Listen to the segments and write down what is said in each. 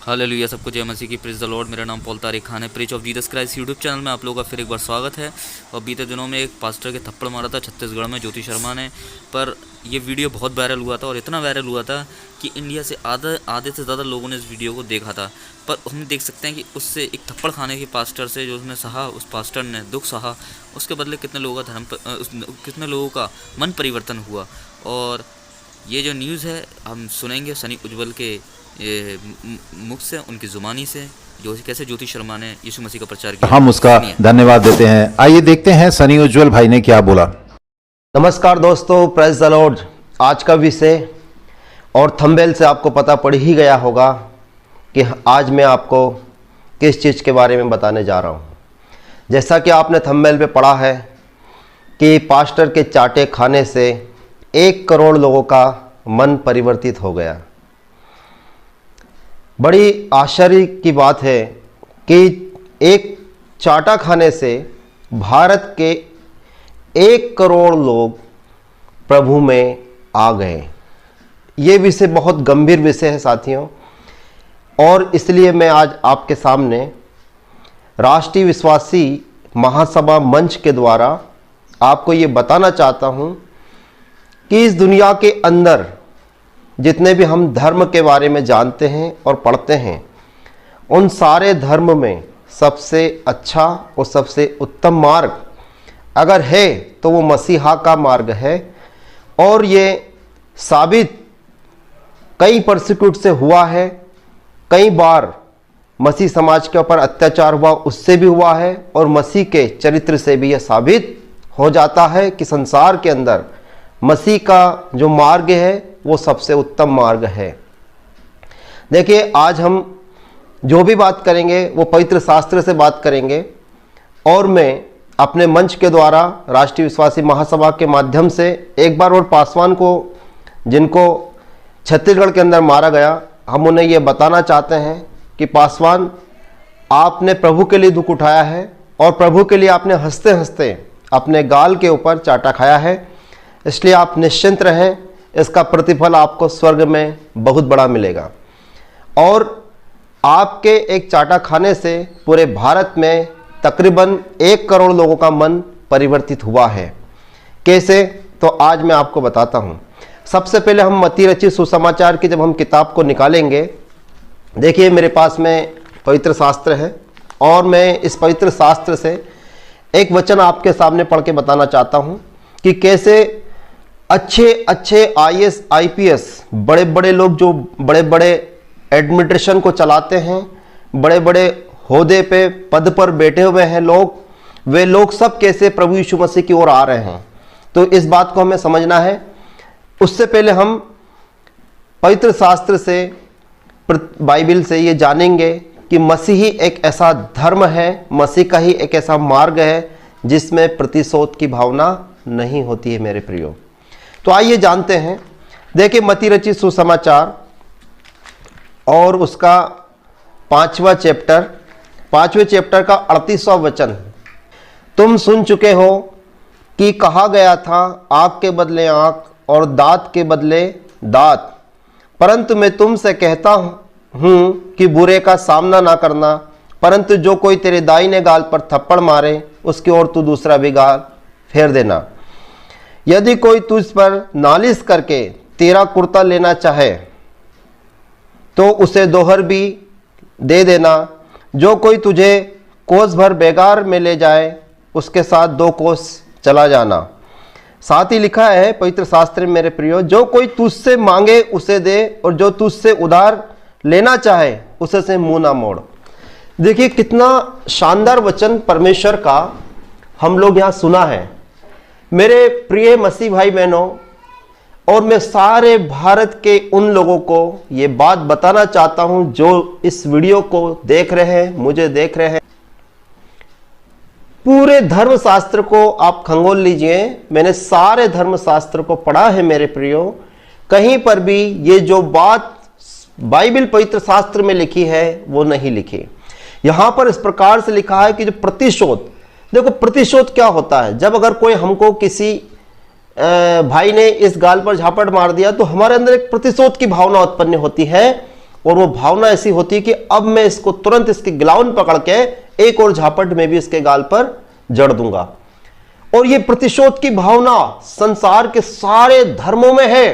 Hallelujah, सबको जय मसीह की। Praise the Lord. मेरा नाम पॉल तारिक खान है। Preach of Jesus Christ YouTube channel में आप लोगों का फिर एक बार स्वागत है। और बीते दिनों में एक पास्टर के थप्पड़ मारा था छत्तीसगढ़ में, ज्योति शर्मा ने। पर ये वीडियो बहुत वायरल हुआ था और इतना वायरल हुआ था कि इंडिया से आधे से ज़्यादा लोगों ने इस वीडियो को देखा था। पर हम देख सकते हैं कि उससे एक थप्पड़ खाने के पास्टर से जो उसने सहा, उस पास्टर ने दुख सहा, उसके बदले कितने लोगों का कितने लोगों का मन परिवर्तन हुआ। और ये जो न्यूज़ है हम सुनेंगे सनी उज्ज्वल के मुख से, उनकी ज़ुबानी से, जो कैसे ज्योति शर्मा ने यीशु मसीह का प्रचार किया। हम उसका धन्यवाद देते हैं। आइए देखते हैं सनी उज्ज्वल भाई ने क्या बोला। नमस्कार दोस्तों, प्रेज द लॉर्ड। आज का विषय और थंबनेल से आपको पता पड़ ही गया होगा कि आज मैं आपको किस चीज़ के बारे में बताने जा रहा हूँ। जैसा कि आपने थंबनेल पे पढ़ा है कि पास्टर के चाटे खाने से 1 करोड़ लोगों का मन परिवर्तित हो गया। बड़ी आश्चर्य की बात है कि एक चाटा खाने से भारत के 1 करोड़ लोग प्रभु में आ गए। ये विषय बहुत गंभीर विषय है साथियों, और इसलिए मैं आज आपके सामने राष्ट्रीय विश्वासी महासभा मंच के द्वारा आपको ये बताना चाहता हूँ कि इस दुनिया के अंदर जितने भी हम धर्म के बारे में जानते हैं और पढ़ते हैं, उन सारे धर्म में सबसे अच्छा और सबसे उत्तम मार्ग अगर है तो वो मसीहा का मार्ग है। और ये साबित कई परसिक्यूट से हुआ है, कई बार मसीह समाज के ऊपर अत्याचार हुआ, उससे भी हुआ है, और मसीह के चरित्र से भी यह साबित हो जाता है कि संसार के अंदर मसीह का जो मार्ग है वो सबसे उत्तम मार्ग है। देखिए, आज हम जो भी बात करेंगे वो पवित्र शास्त्र से बात करेंगे, और मैं अपने मंच के द्वारा राष्ट्रीय विश्वासी महासभा के माध्यम से एक बार और पासवान को, जिनको छत्तीसगढ़ के अंदर मारा गया, हम उन्हें ये बताना चाहते हैं कि पासवान, आपने प्रभु के लिए दुख उठाया है और प्रभु के लिए आपने हंसते हंसते अपने गाल के ऊपर चाटा खाया है, इसलिए आप निश्चिंत रहें, इसका प्रतिफल आपको स्वर्ग में बहुत बड़ा मिलेगा। और आपके एक चाटा खाने से पूरे भारत में तकरीबन 1 करोड़ लोगों का मन परिवर्तित हुआ है। कैसे? तो आज मैं आपको बताता हूँ। सबसे पहले हम मत्ती रचित सुसमाचार की जब हम किताब को निकालेंगे, देखिए मेरे पास में पवित्र शास्त्र है, और मैं इस पवित्र शास्त्र से एक वचन आपके सामने पढ़ के बताना चाहता हूँ कि कैसे अच्छे IAS IPS बड़े बड़े लोग, जो बड़े बड़े एडमिनिस्ट्रेशन को चलाते हैं, बड़े बड़े होदे पे पद पर बैठे हुए हैं लोग, वे लोग सब कैसे प्रभु यीशु मसीह की ओर आ रहे हैं। तो इस बात को हमें समझना है। उससे पहले हम पवित्र शास्त्र से, बाइबल से ये जानेंगे कि मसीह ही एक ऐसा धर्म है, मसीह का ही एक ऐसा मार्ग है जिसमें प्रतिशोध की भावना नहीं होती है मेरे प्रियो। तो आइए जानते हैं। देखिए, मत्ती रचित सुसमाचार और उसका 5वां चैप्टर का 38वां वचन। तुम सुन चुके हो कि कहा गया था, आँख के बदले आँख और दाँत के बदले दाँत, परंतु मैं तुमसे कहता हूँ कि बुरे का सामना ना करना, परंतु जो कोई तेरे दाहिने गाल पर थप्पड़ मारे उसकी ओर तू दूसरा भी गाल फेर देना। यदि कोई तुझ पर नालिश करके तेरा कुर्ता लेना चाहे तो उसे दोहर भी दे देना। जो कोई तुझे कोस भर बेगार में ले जाए उसके साथ 2 कोस चला जाना। साथ ही लिखा है पवित्र शास्त्र में मेरे प्रियो, जो कोई तुझसे मांगे उसे दे, और जो तुझसे उधार लेना चाहे उसे से मुंह ना मोड़। देखिए कितना शानदार वचन परमेश्वर का हम लोग यहाँ सुना है मेरे प्रिय मसीह भाई बहनों। और मैं सारे भारत के उन लोगों को ये बात बताना चाहता हूं जो इस वीडियो को देख रहे हैं, मुझे देख रहे हैं। पूरे धर्म शास्त्र को आप खंगोल लीजिए, मैंने सारे धर्म शास्त्र को पढ़ा है मेरे प्रियो। कहीं पर भी ये जो बात बाइबल पवित्र शास्त्र में लिखी है वो नहीं लिखी। यहां पर इस प्रकार से लिखा है कि जो प्रतिशोध, देखो प्रतिशोध क्या होता है। जब अगर कोई हमको किसी भाई ने इस गाल पर झापट मार दिया तो हमारे अंदर एक प्रतिशोध की भावना उत्पन्न होती है, और वो भावना ऐसी होती है कि अब मैं इसको तुरंत इसकी गिलावन पकड़ के एक और झापट में भी इसके गाल पर जड़ दूंगा। और ये प्रतिशोध की भावना संसार के सारे धर्मों में है,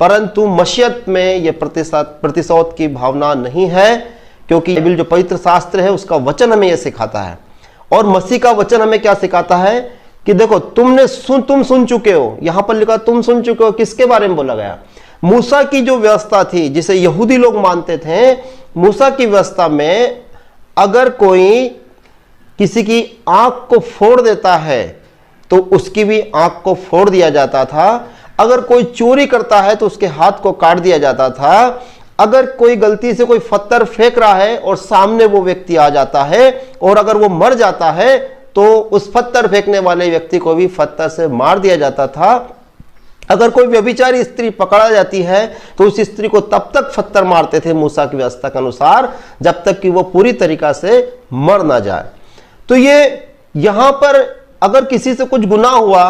परंतु मसीहत में यह प्रतिशोध की भावना नहीं है, क्योंकि बाइबल जो पवित्र शास्त्र है उसका वचन हमें यह सिखाता है। और मसीह का वचन हमें क्या सिखाता है कि देखो तुम सुन चुके हो, यहां पर लिखा तुम सुन चुके हो, किसके बारे में बोला गया? मूसा की जो व्यवस्था थी जिसे यहूदी लोग मानते थे, मूसा की व्यवस्था में अगर कोई किसी की आंख को फोड़ देता है तो उसकी भी आंख को फोड़ दिया जाता था। अगर कोई चोरी करता है तो उसके हाथ को काट दिया जाता था। अगर कोई गलती से कोई पत्थर फेंक रहा है और सामने वो व्यक्ति आ जाता है और अगर वो मर जाता है तो उस पत्थर फेंकने वाले व्यक्ति को भी पत्थर से मार दिया जाता था। अगर कोई व्यभिचारी स्त्री पकड़ा जाती है तो उस स्त्री को तब तक पत्थर मारते थे मूसा की व्यवस्था के अनुसार जब तक कि वो पूरी तरीका से मर ना जाए। तो ये यहां पर अगर किसी से कुछ गुनाह हुआ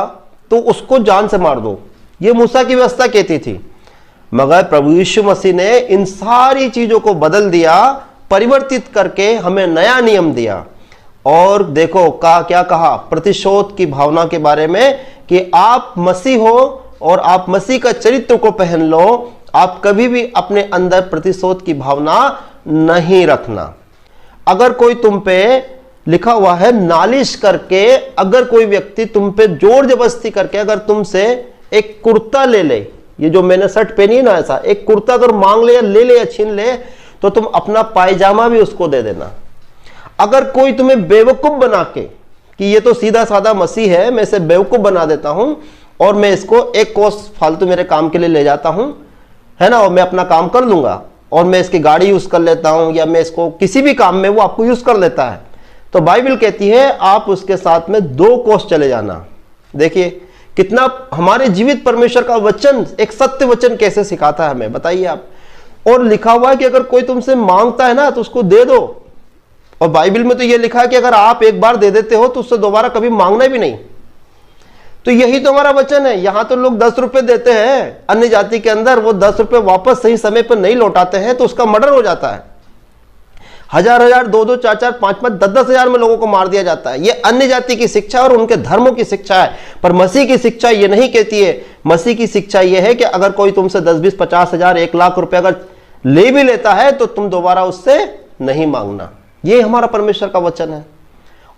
तो उसको जान से मार दो, ये मूसा की व्यवस्था कहती थी। मगर प्रभु यीशु मसीह ने इन सारी चीजों को बदल दिया, परिवर्तित करके हमें नया नियम दिया। और देखो क्या कहा प्रतिशोध की भावना के बारे में कि आप मसीह हो और आप मसीह का चरित्र को पहन लो, आप कभी भी अपने अंदर प्रतिशोध की भावना नहीं रखना। अगर कोई तुम पे लिखा हुआ है नालिश करके, अगर कोई व्यक्ति तुम पे जोर जबरदस्ती करके अगर तुमसे एक कुर्ता ले ले, ये जो मैंने शर्ट पहनी है ना, ऐसा एक कुर्ता अगर मांग ले या ले या छीन ले तो तुम अपना पायजामा भी उसको दे देना। अगर कोई तुम्हें बेवकूफ बना के कि ये तो सीधा साधा मसीह है, मैं इसे बेवकूफ बना देता हूं और मैं इसको एक कोस फालतू मेरे काम के लिए ले जाता हूं, है ना, और मैं अपना काम कर लूंगा और मैं इसकी गाड़ी यूज कर लेता हूं या मैं इसको किसी भी काम में वो आपको यूज कर लेता है, तो बाइबल कहती है आप उसके साथ में 2 कोस चले जाना। देखिए कितना हमारे जीवित परमेश्वर का वचन एक सत्य वचन कैसे सिखाता है हमें, बताइए आप। और लिखा हुआ है कि अगर कोई तुमसे मांगता है ना तो उसको दे दो। और बाइबल में तो यह लिखा है कि अगर आप एक बार दे देते हो तो उससे दोबारा कभी मांगना भी नहीं। तो यही तो हमारा वचन है। यहां तो लोग 10 रुपए देते हैं अन्य जाति के अंदर, वो 10 रुपए वापस सही समय पर नहीं लौटाते हैं तो उसका मर्डर हो जाता है। 1000 2 4 5 10 हजार में लोगों को मार दिया जाता है। ये अन्य जाति की शिक्षा और उनके धर्मों की शिक्षा है, पर मसीह की शिक्षा ये नहीं कहती है। मसीह की शिक्षा ये है कि अगर कोई तुमसे 10 20 50 हजार 1 लाख रुपए अगर ले भी लेता है तो तुम दोबारा उससे नहीं मांगना। ये हमारा परमेश्वर का वचन है।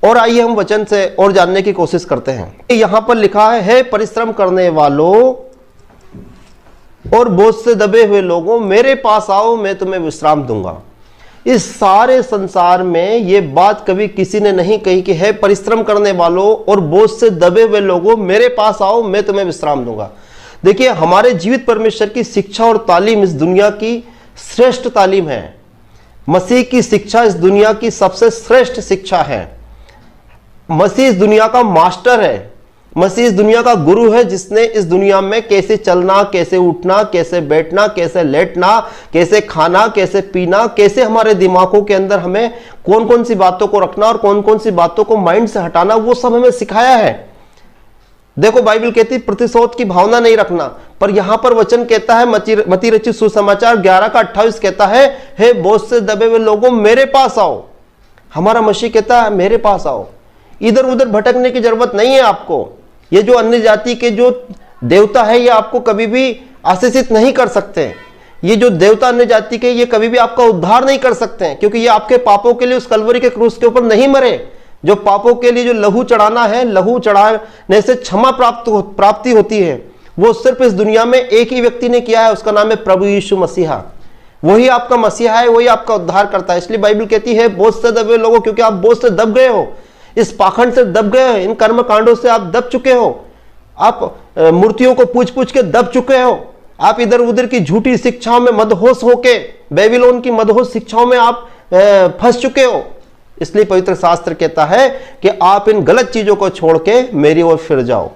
और आइए हम वचन से और जानने की कोशिश करते हैं। यहां पर लिखा है परिश्रम करने वालों और बोझ से दबे हुए लोगों मेरे पास आओ, मैं तुम्हें विश्राम दूंगा। इस सारे संसार में ये बात कभी किसी ने नहीं कही कि है परिश्रम करने वालों और बोझ से दबे हुए लोगों मेरे पास आओ, मैं तुम्हें विश्राम दूंगा। देखिए हमारे जीवित परमेश्वर की शिक्षा और तालीम इस दुनिया की श्रेष्ठ तालीम है। मसीह की शिक्षा इस दुनिया की सबसे श्रेष्ठ शिक्षा है। मसीह इस दुनिया का मास्टर है। मसीह इस दुनिया का गुरु है जिसने इस दुनिया में कैसे चलना, कैसे उठना, कैसे बैठना, कैसे लेटना, कैसे खाना, कैसे पीना, कैसे हमारे दिमागों के अंदर हमें कौन कौन सी बातों को रखना और कौन कौन सी बातों को माइंड से हटाना, वो सब हमें सिखाया है। देखो बाइबल कहती प्रतिशोध की भावना नहीं रखना, पर यहां पर वचन कहता है मती रचित सुसमाचार 11 का 28 कहता है हे बोझ से दबे हुए लोगों मेरे पास आओ। हमारा मसीह कहता है मेरे पास आओ। इधर उधर भटकने की जरूरत नहीं है आपको। ये जो अन्य जाति के जो देवता है ये आपको कभी भी आशीषित नहीं कर सकते। ये जो देवता अन्य जाति के ये कभी भी आपका उद्धार नहीं कर सकते हैं, क्योंकि ये आपके पापों के लिए उस कलवरी के क्रूस के ऊपर नहीं मरे। जो पापों के लिए जो लहू चढ़ाना है, लहू चढ़ाने से क्षमा प्राप्ति होती है, वो सिर्फ इस दुनिया में एक ही व्यक्ति ने किया है, उसका नाम है प्रभु यीशु मसीहा। वही आपका मसीहा है, वही आपका उद्धार करता है। इसलिए बाइबल कहती है बोझ से दबे लोगों, क्योंकि आप बोझ से दब गए हो, इस पाखंड से दब गए हो, इन कर्म कांडों से आप दब चुके हो, आप मूर्तियों को पूछ पूछ के दब चुके हो, आप इधर उधर की झूठी शिक्षाओं में मदहोश होके बेबीलोन की मदहोश शिक्षाओं में आप फंस चुके हो। इसलिए पवित्र शास्त्र कहता है कि आप इन गलत चीजों को छोड़ के मेरी ओर फिर जाओ।